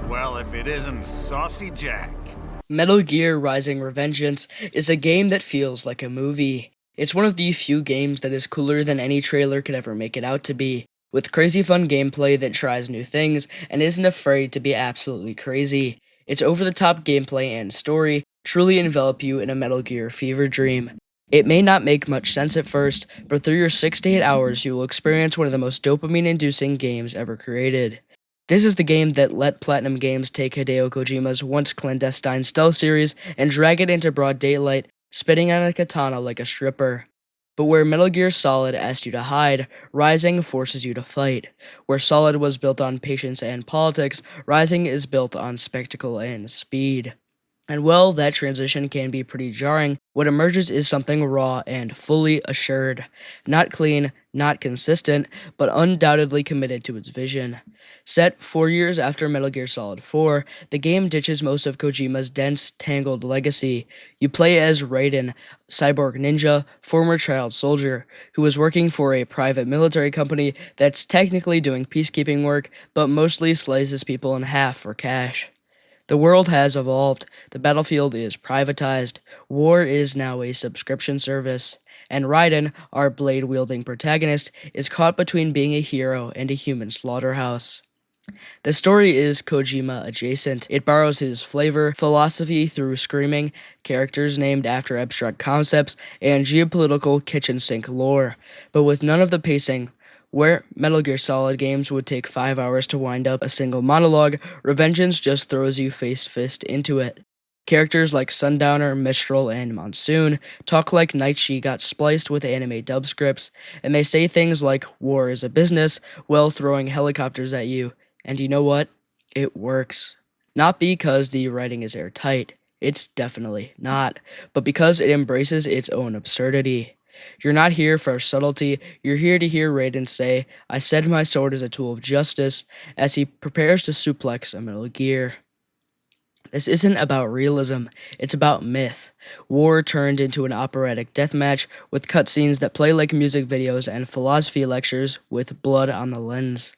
Well, if it isn't Saucy Jack. Metal Gear Rising: Revengeance is a game that feels like a movie. It's one of the few games that is cooler than any trailer could ever make it out to be, with crazy fun gameplay that tries new things and isn't afraid to be absolutely crazy. Its over-the-top gameplay and story truly envelop you in a Metal Gear fever dream. It may not make much sense at first, but through your 6 to 8 hours you will experience one of the most dopamine-inducing games ever created. This is the game that let Platinum Games take Hideo Kojima's once clandestine stealth series and drag it into broad daylight, spitting on a katana like a stripper. But where Metal Gear Solid asked you to hide, Rising forces you to fight. Where Solid was built on patience and politics, Rising is built on spectacle and speed. And well, that transition can be pretty jarring. What emerges is something raw and fully assured. Not clean, not consistent, but undoubtedly committed to its vision. Set 4 years after Metal Gear Solid 4, the game ditches most of Kojima's dense, tangled legacy. You play as Raiden, cyborg ninja, former child soldier, who is working for a private military company that's technically doing peacekeeping work, but mostly slices people in half for cash. The world has evolved, the battlefield is privatized, war is now a subscription service, and Raiden, our blade-wielding protagonist, is caught between being a hero and a human slaughterhouse. The story is Kojima adjacent. It borrows his flavor, philosophy through screaming, characters named after abstract concepts, and geopolitical kitchen sink lore, but with none of the pacing. Where Metal Gear Solid games would take 5 hours to wind up a single monologue, Revengeance just throws you face fist into it. Characters like Sundowner, Mistral, and Monsoon talk like Naichi got spliced with anime dub scripts, and they say things like war is a business while throwing helicopters at you. And you know what? It works. Not because the writing is airtight, it's definitely not, but because it embraces its own absurdity. You're not here for subtlety, you're here to hear Raiden say, I said my sword is a tool of justice, as he prepares to suplex a Metal Gear. This isn't about realism, it's about myth. War turned into an operatic deathmatch with cutscenes that play like music videos and philosophy lectures with blood on the lens.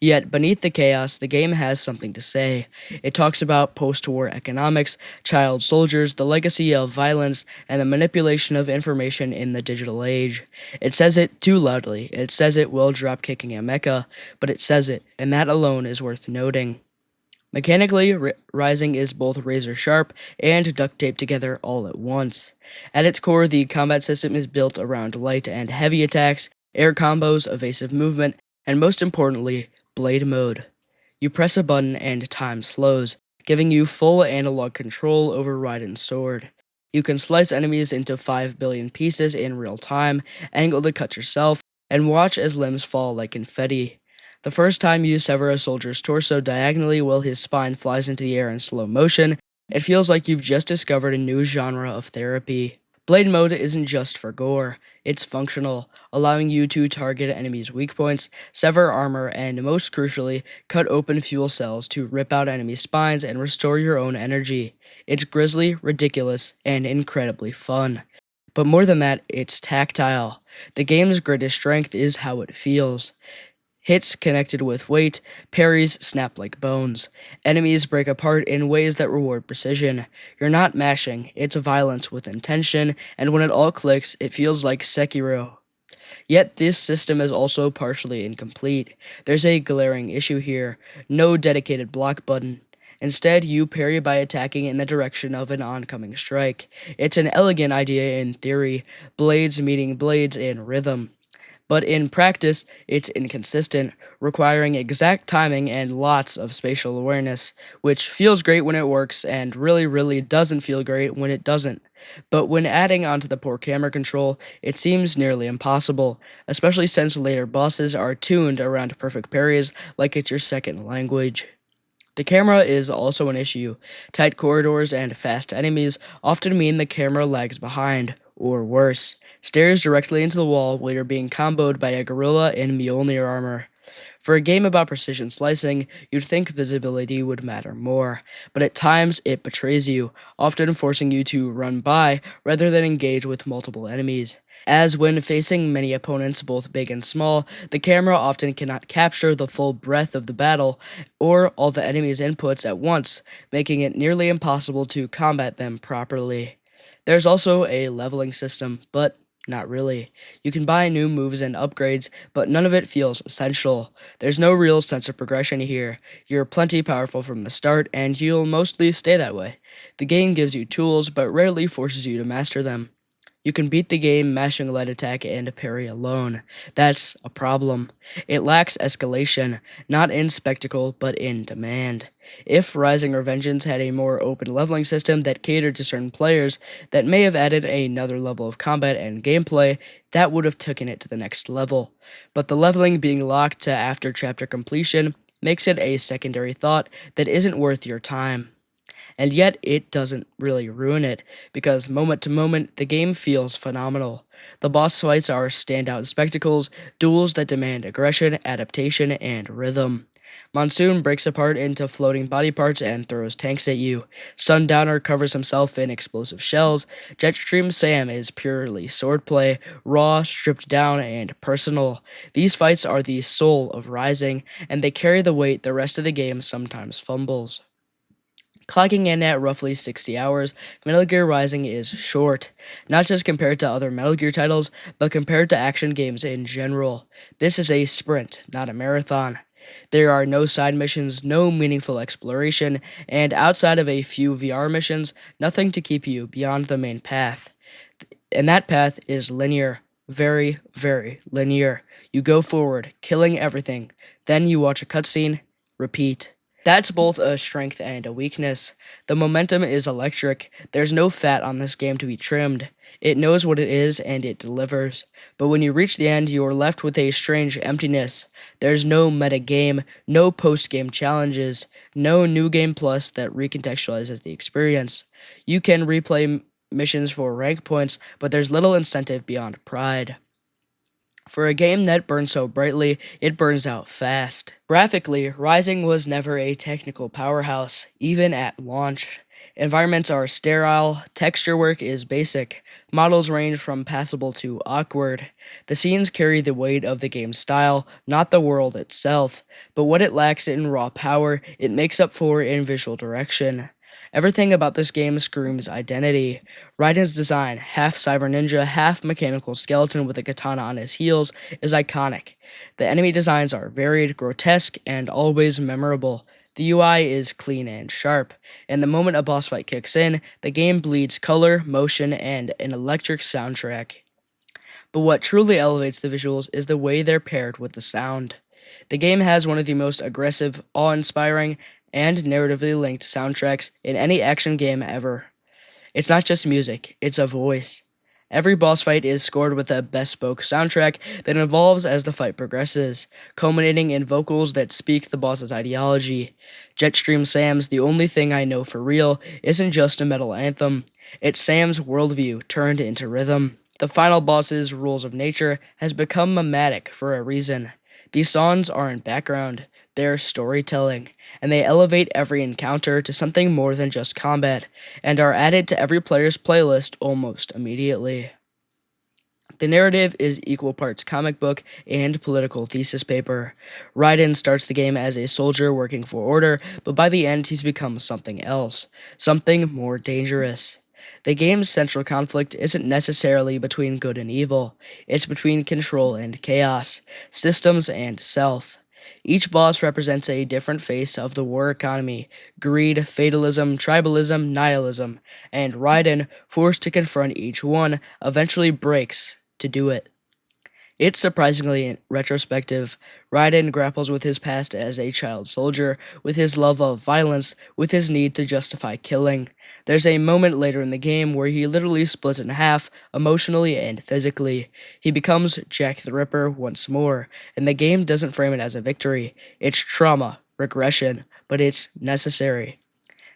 Yet, beneath the chaos, the game has something to say. It talks about post-war economics, child soldiers, the legacy of violence, and the manipulation of information in the digital age. It says it too loudly. It says it while drop-kicking a mecha, but it says it, and that alone is worth noting. Mechanically, Rising is both razor sharp and duct taped together all at once. At its core, the combat system is built around light and heavy attacks, air combos, evasive movement, and most importantly, blade mode. You press a button and time slows, giving you full analog control over Raiden's sword. You can slice enemies into 5 billion pieces in real time, angle the cut yourself, and watch as limbs fall like confetti. The first time you sever a soldier's torso diagonally while his spine flies into the air in slow motion, it feels like you've just discovered a new genre of therapy. Blade mode isn't just for gore, it's functional, allowing you to target enemies' weak points, sever armor, and most crucially, cut open fuel cells to rip out enemy spines and restore your own energy. It's grisly, ridiculous, and incredibly fun. But more than that, it's tactile. The game's greatest strength is how it feels. Hits connected with weight, parries snap like bones. Enemies break apart in ways that reward precision. You're not mashing, it's violence with intention, and when it all clicks, it feels like Sekiro. Yet this system is also partially incomplete. There's a glaring issue here, no dedicated block button. Instead, you parry by attacking in the direction of an oncoming strike. It's an elegant idea in theory, blades meeting blades in rhythm. But in practice, it's inconsistent, requiring exact timing and lots of spatial awareness, which feels great when it works and really doesn't feel great when it doesn't. But when adding onto the poor camera control, it seems nearly impossible, especially since later bosses are tuned around perfect parries like it's your second language. The camera is also an issue. Tight corridors and fast enemies often mean the camera lags behind, or worse, stares directly into the wall while you're being comboed by a gorilla in Mjolnir armor. For a game about precision slicing, you'd think visibility would matter more, but at times it betrays you, often forcing you to run by rather than engage with multiple enemies. As when facing many opponents, both big and small, the camera often cannot capture the full breadth of the battle or all the enemy's inputs at once, making it nearly impossible to combat them properly. There's also a leveling system, but not really. You can buy new moves and upgrades, but none of it feels essential. There's no real sense of progression here. You're plenty powerful from the start, and you'll mostly stay that way. The game gives you tools, but rarely forces you to master them. You can beat the game mashing light attack and parry alone. That's a problem. It lacks escalation, not in spectacle, but in demand. If Rising Revengeance had a more open leveling system that catered to certain players, that may have added another level of combat and gameplay, that would have taken it to the next level. But the leveling being locked to after chapter completion makes it a secondary thought that isn't worth your time. And yet it doesn't really ruin it, because moment to moment the game feels phenomenal. The boss fights are standout spectacles, duels that demand aggression, adaptation, and rhythm. Monsoon breaks apart into floating body parts and throws tanks at you. Sundowner covers himself in explosive shells. Jetstream Sam is purely swordplay, raw, stripped down, and personal. These fights are the soul of Rising, and they carry the weight the rest of the game sometimes fumbles. Clocking in at roughly 60 hours, Metal Gear Rising is short, not just compared to other Metal Gear titles, but compared to action games in general. This is a sprint, not a marathon. There are no side missions, no meaningful exploration, and outside of a few VR missions, nothing to keep you beyond the main path. And that path is linear. Very, very linear. You go forward, killing everything. Then you watch a cutscene, repeat. That's both a strength and a weakness. The momentum is electric. There's no fat on this game to be trimmed. It knows what it is and it delivers. But when you reach the end, you are left with a strange emptiness. There's no meta game, no post game challenges, no new game plus that recontextualizes the experience. You can replay missions for rank points, but there's little incentive beyond pride. For a game that burns so brightly, it burns out fast. Graphically, Rising was never a technical powerhouse, even at launch. Environments are sterile, texture work is basic, models range from passable to awkward. The scenes carry the weight of the game's style, not the world itself, but what it lacks in raw power, it makes up for in visual direction. Everything about this game screams identity. Raiden's design, half cyber ninja, half mechanical skeleton with a katana on his heels, is iconic. The enemy designs are varied, grotesque, and always memorable. The UI is clean and sharp, and the moment a boss fight kicks in, the game bleeds color, motion, and an electric soundtrack. But what truly elevates the visuals is the way they're paired with the sound. The game has one of the most aggressive, awe-inspiring, and narratively linked soundtracks in any action game ever. It's not just music, it's a voice. Every boss fight is scored with a bespoke soundtrack that evolves as the fight progresses, culminating in vocals that speak the boss's ideology. Jetstream Sam's The Only Thing I Know for Real isn't just a metal anthem, it's Sam's worldview turned into rhythm. The final boss's Rules of Nature has become mimetic for a reason. These songs aren't background, they're storytelling, and they elevate every encounter to something more than just combat, and are added to every player's playlist almost immediately. The narrative is equal parts comic book and political thesis paper. Raiden starts the game as a soldier working for order, but by the end he's become something else, something more dangerous. The game's central conflict isn't necessarily between good and evil, it's between control and chaos, systems and self. Each boss represents a different face of the war economy: greed, fatalism, tribalism, nihilism, and Raiden, forced to confront each one, eventually breaks to do it. It's surprisingly retrospective. Raiden grapples with his past as a child soldier, with his love of violence, with his need to justify killing. There's a moment later in the game where he literally splits in half, emotionally and physically. He becomes Jack the Ripper once more, and the game doesn't frame it as a victory. It's trauma, regression, but it's necessary.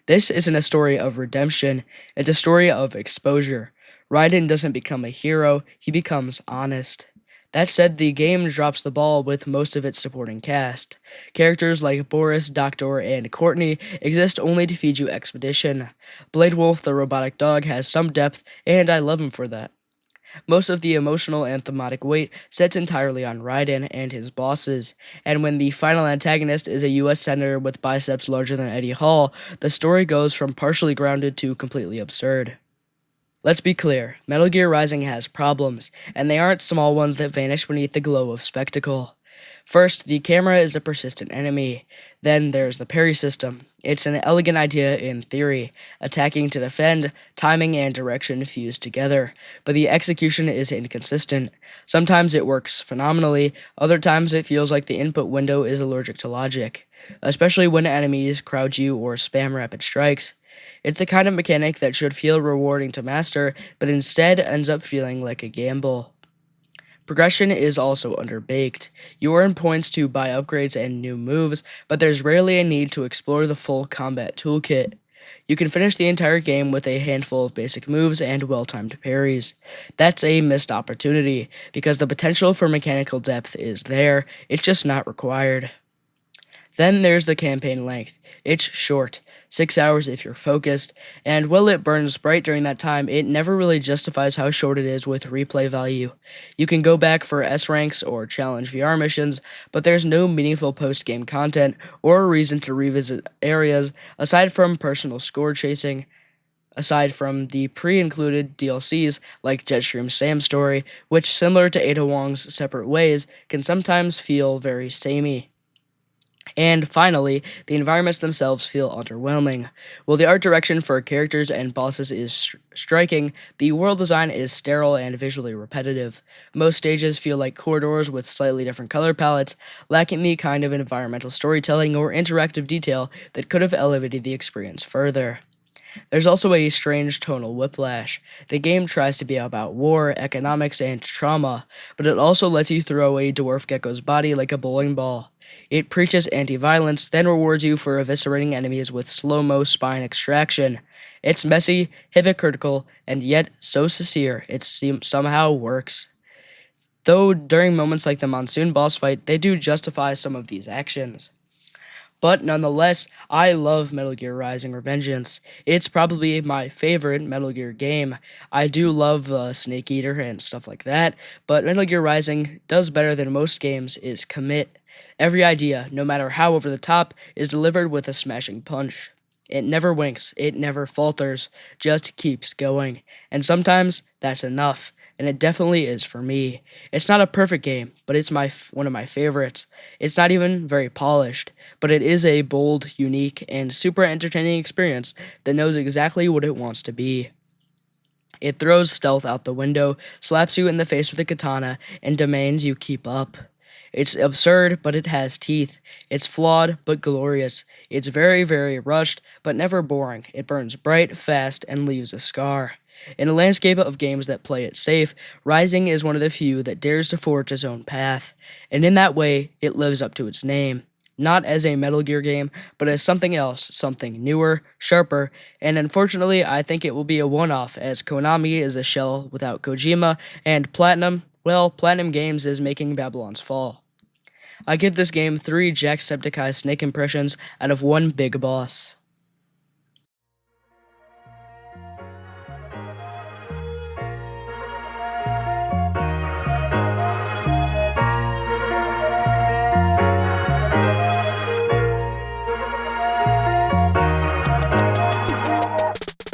This isn't a story of redemption, it's a story of exposure. Raiden doesn't become a hero, he becomes honest. That said, the game drops the ball with most of its supporting cast. Characters like Boris, Doctor, and Courtney exist only to feed you expedition. Blade Wolf, the robotic dog, has some depth, and I love him for that. Most of the emotional and thematic weight sits entirely on Raiden and his bosses, and when the final antagonist is a US Senator with biceps larger than Eddie Hall, the story goes from partially grounded to completely absurd. Let's be clear, Metal Gear Rising has problems, and they aren't small ones that vanish beneath the glow of spectacle. First, the camera is a persistent enemy. Then there's the parry system. It's an elegant idea in theory, attacking to defend, timing and direction fused together, but the execution is inconsistent. Sometimes it works phenomenally, other times it feels like the input window is allergic to logic, especially when enemies crowd you or spam rapid strikes. It's the kind of mechanic that should feel rewarding to master, but instead ends up feeling like a gamble. Progression is also underbaked. You earn points to buy upgrades and new moves, but there's rarely a need to explore the full combat toolkit. You can finish the entire game with a handful of basic moves and well timed parries. That's a missed opportunity, because the potential for mechanical depth is there, it's just not required. Then there's the campaign length. It's short, 6 hours if you're focused, and while it burns bright during that time, it never really justifies how short it is with replay value. You can go back for S ranks or challenge VR missions, but there's no meaningful post game content or a reason to revisit areas aside from personal score chasing. Aside from the pre-included DLCs like Jetstream's Sam story, which, similar to Ada Wong's Separate Ways, can sometimes feel very samey. And finally, the environments themselves feel underwhelming. While the art direction for characters and bosses is striking, the world design is sterile and visually repetitive. Most stages feel like corridors with slightly different color palettes, lacking the kind of environmental storytelling or interactive detail that could have elevated the experience further. There's also a strange tonal whiplash. The game tries to be about war, economics, and trauma, but it also lets you throw a dwarf gecko's body like a bowling ball. It preaches anti-violence, then rewards you for eviscerating enemies with slow-mo spine extraction. It's messy, hypocritical, and yet so sincere it somehow works. Though during moments like the monsoon boss fight, they do justify some of these actions. But nonetheless, I love Metal Gear Rising Revengeance. It's probably my favorite Metal Gear game. I do love Snake Eater and stuff like that, but Metal Gear Rising does better than most games is commit. Every idea, no matter how over the top, is delivered with a smashing punch. It never winks, it never falters, just keeps going. And sometimes that's enough, and it definitely is for me. It's not a perfect game, but it's one of my favorites. It's not even very polished, but it is a bold, unique, and super entertaining experience that knows exactly what it wants to be. It throws stealth out the window, slaps you in the face with a katana, and demands you keep up. It's absurd, but it has teeth. It's flawed, but glorious. It's very, very rushed, but never boring. It burns bright, fast, and leaves a scar. In a landscape of games that play it safe, Rising is one of the few that dares to forge its own path, and in that way, it lives up to its name. Not as a Metal Gear game, but as something else, something newer, sharper, and unfortunately, I think it will be a one-off, as Konami is a shell without Kojima, and Platinum Games is making Babylon's Fall. I give this game 3 Jacksepticeye snake impressions out of 1 big boss.